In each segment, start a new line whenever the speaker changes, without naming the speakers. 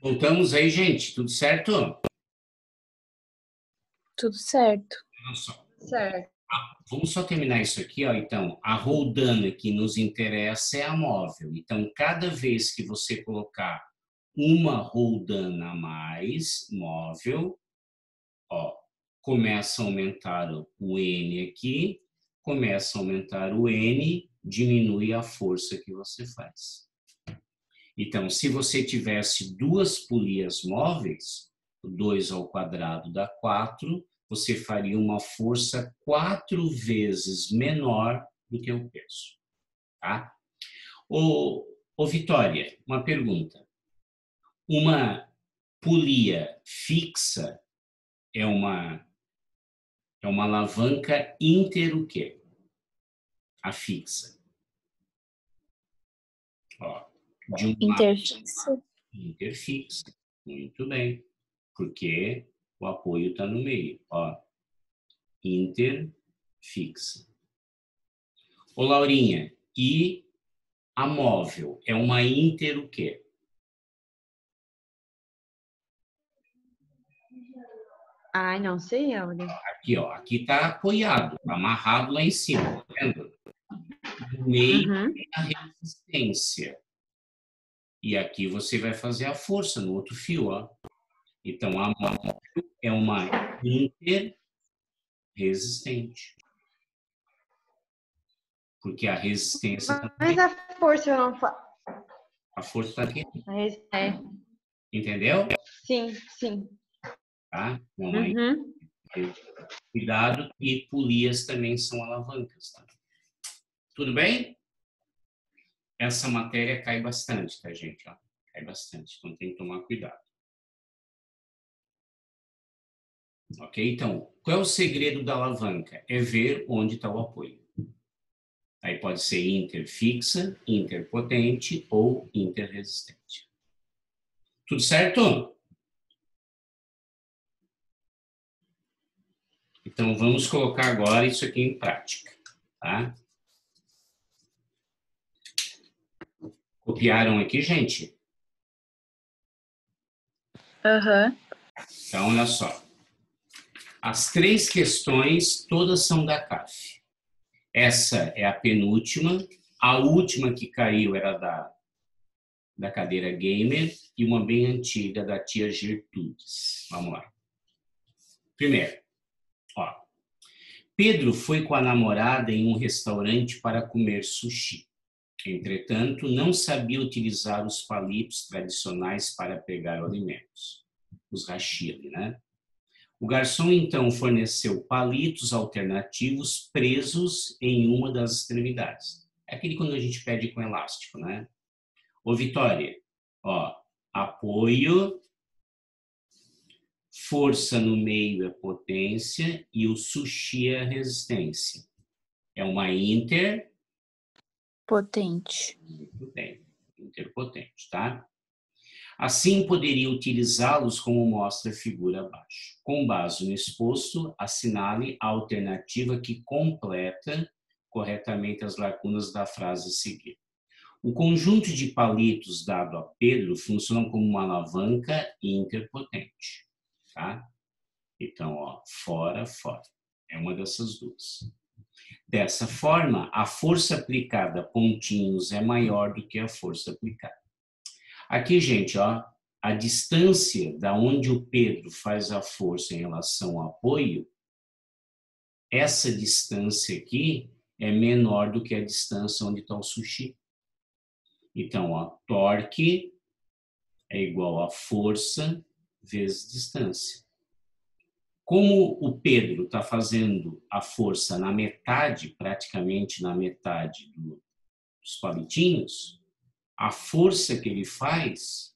Voltamos aí, gente. Tudo certo?
Tudo certo.
Olha só.
Certo.
Vamos só terminar isso aqui, ó. Então, a roldana que nos interessa é a móvel. Então, cada vez que você colocar uma roldana a mais móvel, ó, começa a aumentar o N aqui, começa a aumentar o N, diminui a força que você faz. Então, se você tivesse duas polias móveis, 2 ao quadrado dá 4, você faria uma força 4 vezes menor do que o peso. Tá? Ô Vitória, uma pergunta. Uma polia fixa é uma alavanca inter o quê? A fixa. Ó, de um
Interfixa.
interfixa. Muito bem. Porque o apoio está no meio. Ó, interfixa. Ô, Laurinha, e a móvel é uma inter o quê?
Ai, não sei, Áurea.
Aqui, ó. Aqui está apoiado, tá amarrado lá em cima, tá vendo? No meio a resistência. E aqui você vai fazer a força no outro fio, ó. Então, a móvel é uma interresistente. Porque a resistência
Mas a força eu não faço.
a força está aqui.
É.
Entendeu?
Sim, sim.
Tá? É uma cuidado, e polias também são alavancas. Tá? Tudo bem? Essa matéria cai bastante, tá, gente? Ó, cai bastante, então tem que tomar cuidado. Ok? Então, qual é o segredo da alavanca? É ver onde está o apoio. Aí pode ser interfixa, interpotente ou interresistente. Tudo certo? Então, vamos colocar agora isso aqui em prática, tá? Copiaram aqui, gente?
Aham.
Então, olha só. As 3 questões, todas são da CAF. Essa é a penúltima. A última que caiu era da cadeira gamer e uma bem antiga da tia Gertrudes. Vamos lá. Primeiro, ó. Pedro foi com a namorada em um restaurante para comer sushi. Entretanto, não sabia utilizar os palitos tradicionais para pegar alimentos. Os hashiri, né? O garçom, então, forneceu palitos alternativos presos em uma das extremidades. É aquele quando a gente pede com elástico, né? Ô, Vitória, ó, apoio, força no meio é potência e o sushi é resistência. É uma
Potente.
Muito bem, interpotente, tá? Assim, poderia utilizá-los como mostra a figura abaixo. Com base no exposto, assinale a alternativa que completa corretamente as lacunas da frase a seguir. O conjunto de palitos dado a Pedro funcionam como uma alavanca interpotente, tá? Então, ó, fora, fora. É uma dessas duas. Dessa forma, a força aplicada a pontinhos é maior do que a força aplicada. Aqui, gente, ó, a distância da onde o Pedro faz a força em relação ao apoio, essa distância aqui é menor do que a distância onde está o sushi. Então, ó, torque é igual a força vezes distância. Como o Pedro está fazendo a força na metade, praticamente na metade dos palitinhos, a força que ele faz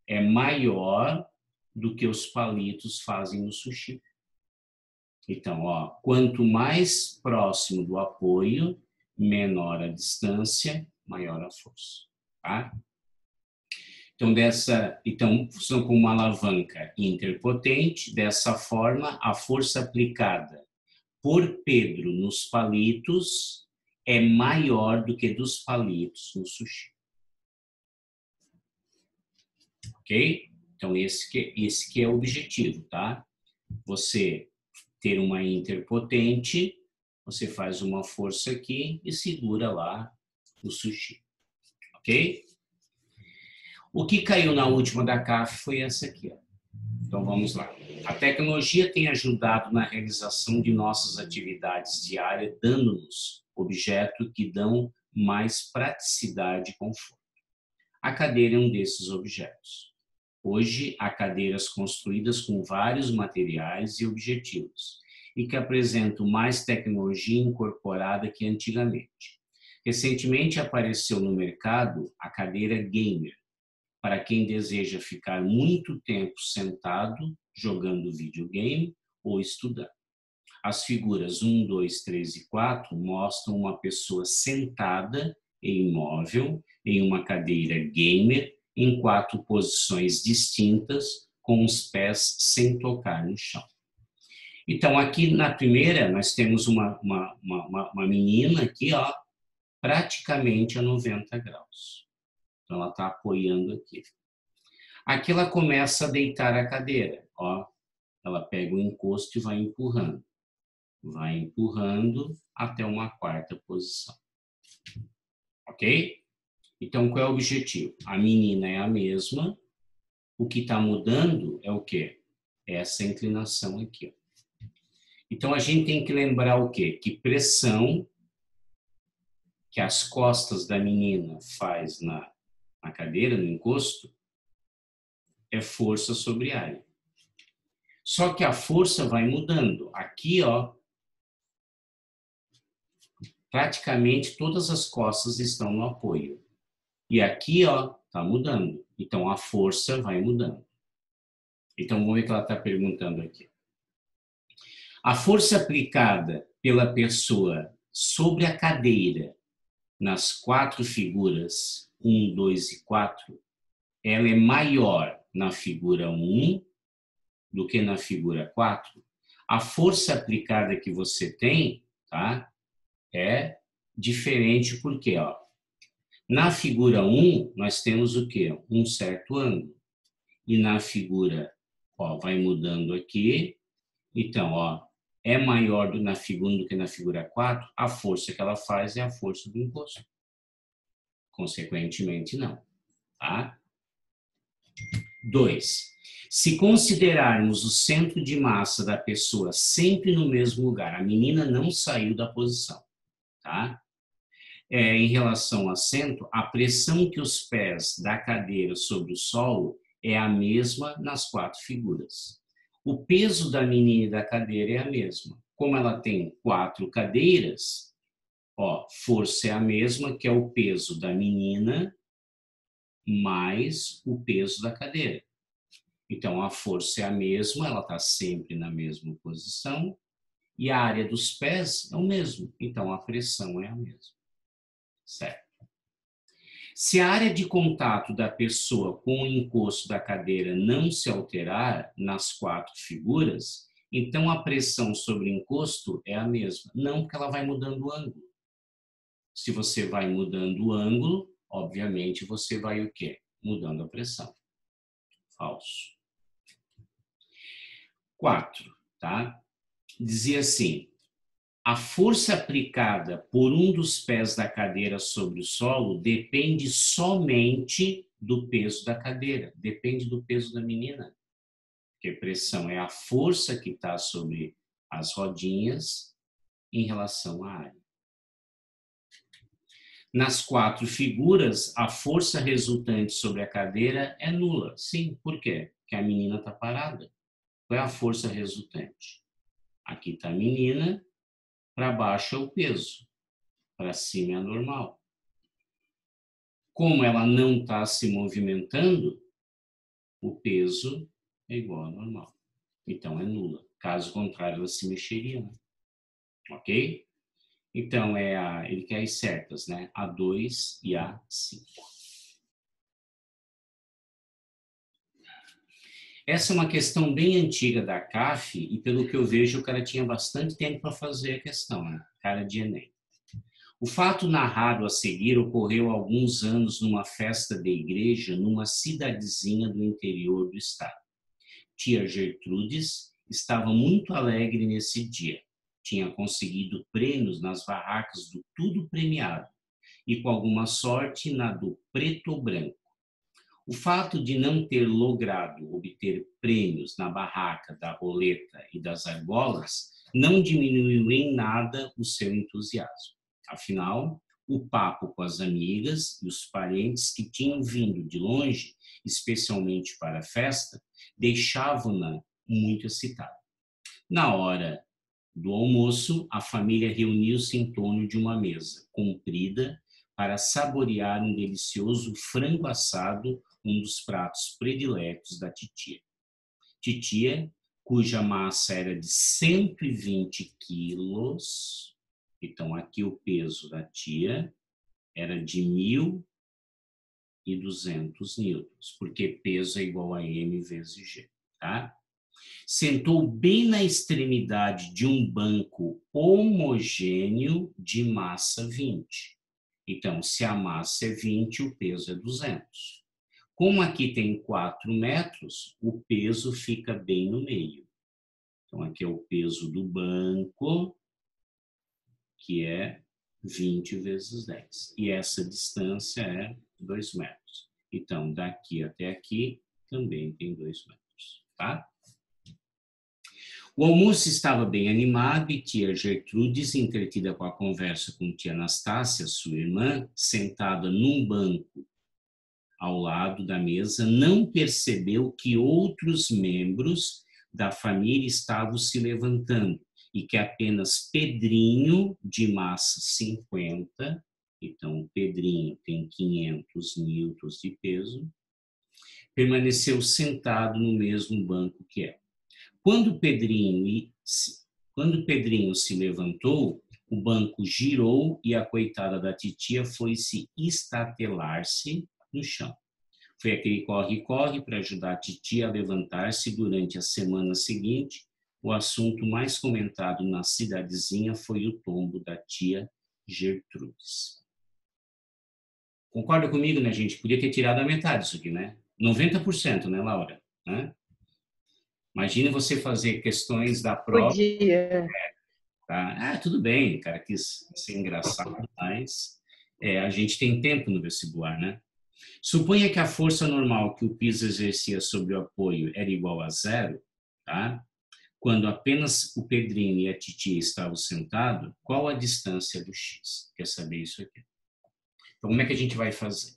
é maior do que os palitos fazem no sushi. Então, ó, quanto mais próximo do apoio, menor a distância, maior a força, tá? Então funciona como uma alavanca interpotente. Dessa forma, a força aplicada por Pedro nos palitos é maior do que dos palitos no sushi. ok? Então, esse que é o objetivo, tá? Você ter uma interpotente, você faz uma força aqui e segura lá o sushi, ok? O que caiu na última da CAF foi essa aqui, ó. Então, vamos lá. A tecnologia tem ajudado na realização de nossas atividades diárias, dando-nos objetos que dão mais praticidade e conforto. A cadeira é um desses objetos. Hoje, há cadeiras construídas com vários materiais e objetivos e que apresentam mais tecnologia incorporada que antigamente. Recentemente apareceu no mercado a cadeira gamer, para quem deseja ficar muito tempo sentado, jogando videogame ou estudando. As figuras 1, 2, 3 e 4 mostram uma pessoa sentada e imóvel em uma cadeira gamer em 4 posições distintas, com os pés sem tocar no chão. Então, aqui na primeira, nós temos uma menina aqui, ó, praticamente a 90 graus. Então, ela está apoiando aqui. Aqui ela começa a deitar a cadeira, ó. Ela pega o encosto e vai empurrando. Vai empurrando até uma 4ª posição. Ok? Então, qual é o objetivo? A menina é a mesma. O que está mudando é o quê? É essa inclinação aqui, ó. Então, a gente tem que lembrar o quê? Que pressão que as costas da menina faz na cadeira, no encosto, é força sobre área. Só que a força vai mudando. Aqui, ó, praticamente todas as costas estão no apoio. E aqui, ó, tá mudando. Então, a força vai mudando. Então, vamos ver o que ela está perguntando aqui. A força aplicada pela pessoa sobre a cadeira nas 4 figuras 1, 2 e 4, ela é maior na figura 1 do que na figura 4. A força aplicada que você tem, tá, é diferente porque, ó, na figura 1, nós temos o quê? Um certo ângulo. E na figura, ó, vai mudando aqui. Então, ó, é maior na figura 1 do que na figura 4, a força que ela faz é a força do encosto. Consequentemente, não. Tá? 2. Se considerarmos o centro de massa da pessoa sempre no mesmo lugar, a menina não saiu da posição, tá? Em relação ao assento, a pressão que os pés da cadeira sobre o solo é a mesma nas 4 figuras. O peso da menina e da cadeira é a mesma. Como ela tem 4 cadeiras, ó, força é a mesma, que é o peso da menina mais o peso da cadeira. Então, a força é a mesma, ela está sempre na mesma posição, e a área dos pés é o mesmo. Então, a pressão é a mesma. Certo? Se a área de contato da pessoa com o encosto da cadeira não se alterar nas 4 figuras, então a pressão sobre o encosto é a mesma. Não, porque ela vai mudando o ângulo. Se você vai mudando o ângulo, obviamente você vai o quê? Mudando a pressão. Falso. 4, tá? Dizia assim: a força aplicada por um dos pés da cadeira sobre o solo depende somente do peso da cadeira, depende do peso da menina. Porque pressão é a força que está sobre as rodinhas em relação à área. Nas 4 figuras, a força resultante sobre a cadeira é nula. Sim, por quê? Porque a menina está parada. Qual é a força resultante? Aqui está a menina, para baixo é o peso, para cima é a normal. Como ela não está se movimentando, o peso é igual ao normal. Então, é nula. Caso contrário, ela se mexeria. Né? Ok? Então, ele quer as certas, né? A2 e A5. Essa é uma questão bem antiga da CAF e, pelo que eu vejo, o cara tinha bastante tempo para fazer a questão, né? Cara de Enem. O fato narrado a seguir ocorreu há alguns anos numa festa de igreja numa cidadezinha do interior do estado. Tia Gertrudes estava muito alegre nesse dia. Tinha conseguido prêmios nas barracas do Tudo Premiado e, com alguma sorte, na do Preto ou Branco. O fato de não ter logrado obter prêmios na barraca da roleta e das argolas não diminuiu em nada o seu entusiasmo. Afinal, o papo com as amigas e os parentes que tinham vindo de longe, especialmente para a festa, deixavam-na muito excitada. Na hora do almoço, a família reuniu-se em torno de uma mesa comprida para saborear um delicioso frango assado, um dos pratos prediletos da titia. Titia, cuja massa era de 120 quilos, então aqui o peso da tia era de 1.200 newtons, porque peso é igual a m vezes g, tá? Sentou bem na extremidade de um banco homogêneo de massa 20. Então, se a massa é 20, o peso é 200. Como aqui tem 4 metros, o peso fica bem no meio. Então, aqui é o peso do banco, que é 20 vezes 10. E essa distância é 2 metros. Então, daqui até aqui também tem 2 metros, tá? O almoço estava bem animado e tia Gertrudes, entretida com a conversa com tia Anastácia, sua irmã, sentada num banco ao lado da mesa, não percebeu que outros membros da família estavam se levantando e que apenas Pedrinho, de massa 50, então o Pedrinho tem 500 newtons de peso, permaneceu sentado no mesmo banco que ela. Quando Pedrinho se levantou, o banco girou e a coitada da titia foi se estatelar-se no chão. Foi aquele corre-corre para ajudar a titia a levantar-se. Durante a semana seguinte, o assunto mais comentado na cidadezinha foi o tombo da tia Gertrudes. Concorda comigo, né, gente? Podia ter tirado a metade disso aqui, né? 90%, né, Laura? Né? Imagina você fazer questões da prova.
Podia.
Tá? Ah, tudo bem, cara, quis ser engraçado, mas a gente tem tempo no vestibular, né? Suponha que a força normal que o piso exercia sobre o apoio era igual a 0, tá? Quando apenas o Pedrinho e a titia estavam sentados, qual a distância do X? Quer saber isso aqui? Então, como é que a gente vai fazer?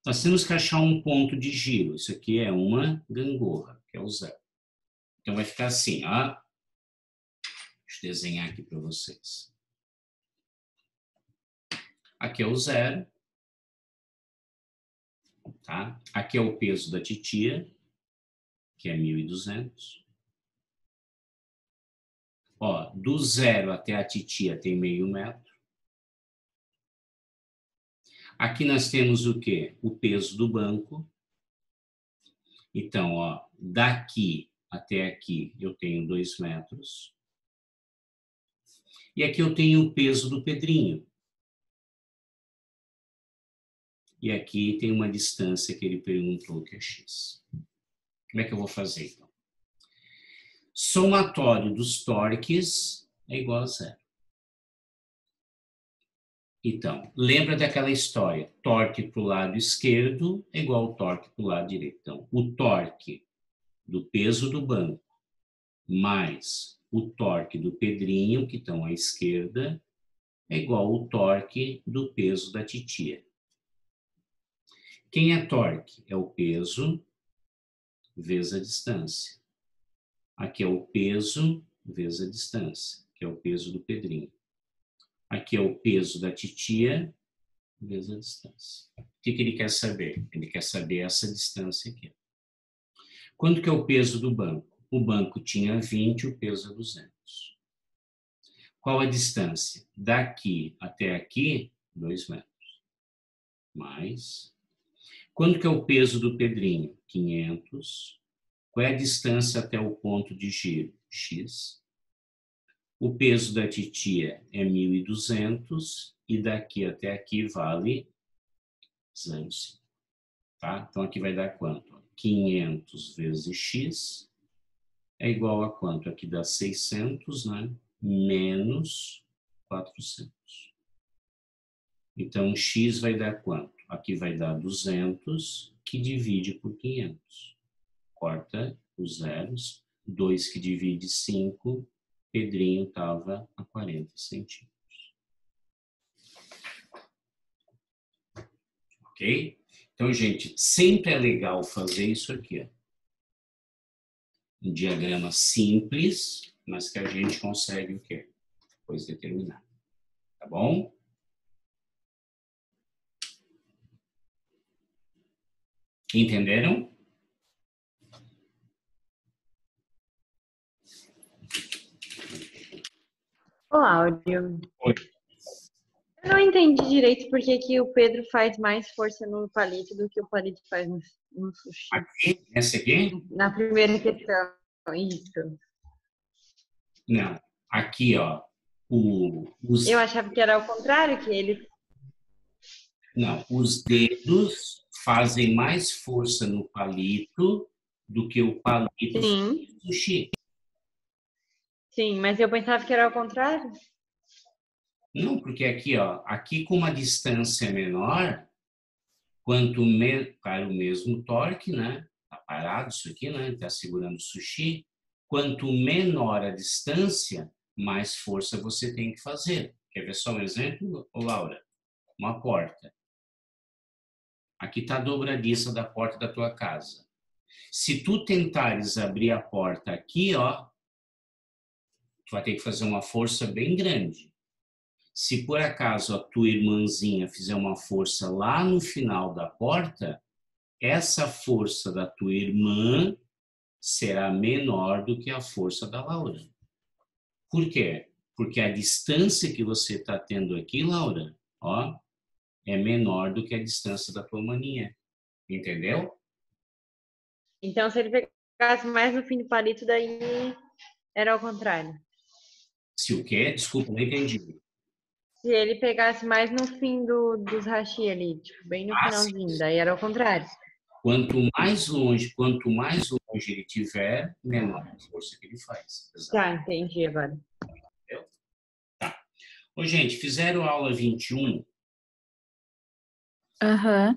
Nós temos que achar um ponto de giro. Isso aqui é uma gangorra, que é o 0. Então, vai ficar assim, ó. Deixa eu desenhar aqui para vocês. Aqui é o 0. Tá? Aqui é o peso da titia, que é 1.200. Ó, do 0 até a titia tem meio metro. Aqui nós temos o quê? O peso do banco. Então, ó, daqui até aqui eu tenho 2 metros. E aqui eu tenho o peso do Pedrinho. E aqui tem uma distância que ele perguntou que é x. Como é que eu vou fazer, então? Somatório dos torques é igual a 0. Então, lembra daquela história, torque para o lado esquerdo é igual ao torque para o lado direito. Então, o torque do peso do banco mais o torque do Pedrinho, que estão à esquerda, é igual ao torque do peso da titia. Quem é torque? É o peso vezes a distância. Aqui é o peso vezes a distância, que é o peso do Pedrinho. Aqui é o peso da titia vezes a distância. O que ele quer saber? Ele quer saber essa distância aqui. Quanto que é o peso do banco? O banco tinha 20, o peso é 200. Qual a distância? Daqui até aqui, 2 metros. Mais. Quanto que é o peso do Pedrinho? 500. Qual é a distância até o ponto de giro? X. O peso da titia é 1.200 e daqui até aqui vale 0,5. Tá? Então, aqui vai dar quanto? 500 vezes x é igual a quanto? Aqui dá 600, né? Menos 400. Então, x vai dar quanto? Aqui vai dar 200, que divide por 500. Corta os zeros. 2 que divide 5, Pedrinho estava a 40 centímetros. Ok? Então, gente, sempre é legal fazer isso aqui. Ó. Um diagrama simples, mas que a gente consegue o quê? Depois determinar. Tá bom? Entenderam?
Ô, Áudio.
Oi.
Eu não entendi direito por que que o Pedro faz mais força no palito do que o palito faz no sushi.
Aqui? Essa aqui?
Na primeira questão, isso.
Não. Aqui, ó.
Eu achava que era ao contrário, que ele...
Não, os dedos fazem mais força no palito do que o palito
Sim,
do sushi.
sim, mas eu pensava que era ao contrário.
Não, porque aqui, ó, aqui com uma distância menor, para o mesmo torque, né? Tá parado isso aqui, né? Tá segurando o sushi. Quanto menor a distância, mais força você tem que fazer. Quer ver só um exemplo, ô Laura? Uma porta. Aqui está a dobradiça da porta da tua casa. Se tu tentares abrir a porta aqui, ó, tu vai ter que fazer uma força bem grande. Se por acaso a tua irmãzinha fizer uma força lá no final da porta, essa força da tua irmã será menor do que a força da Laura. Por quê? Porque a distância que você está tendo aqui, Laura, ó, é menor do que a distância da tua maninha. Entendeu?
Então, se ele pegasse mais no fim do palito, daí era ao contrário.
Se o quê? Desculpa, não entendi.
Se ele pegasse mais no fim dos hashi ali, tipo, bem no finalzinho, daí era ao contrário.
Quanto mais longe ele tiver, menor a força que ele faz. Exato.
Tá, entendi agora.
Entendeu? Tá. Ô, gente, fizeram aula 21?
Aham.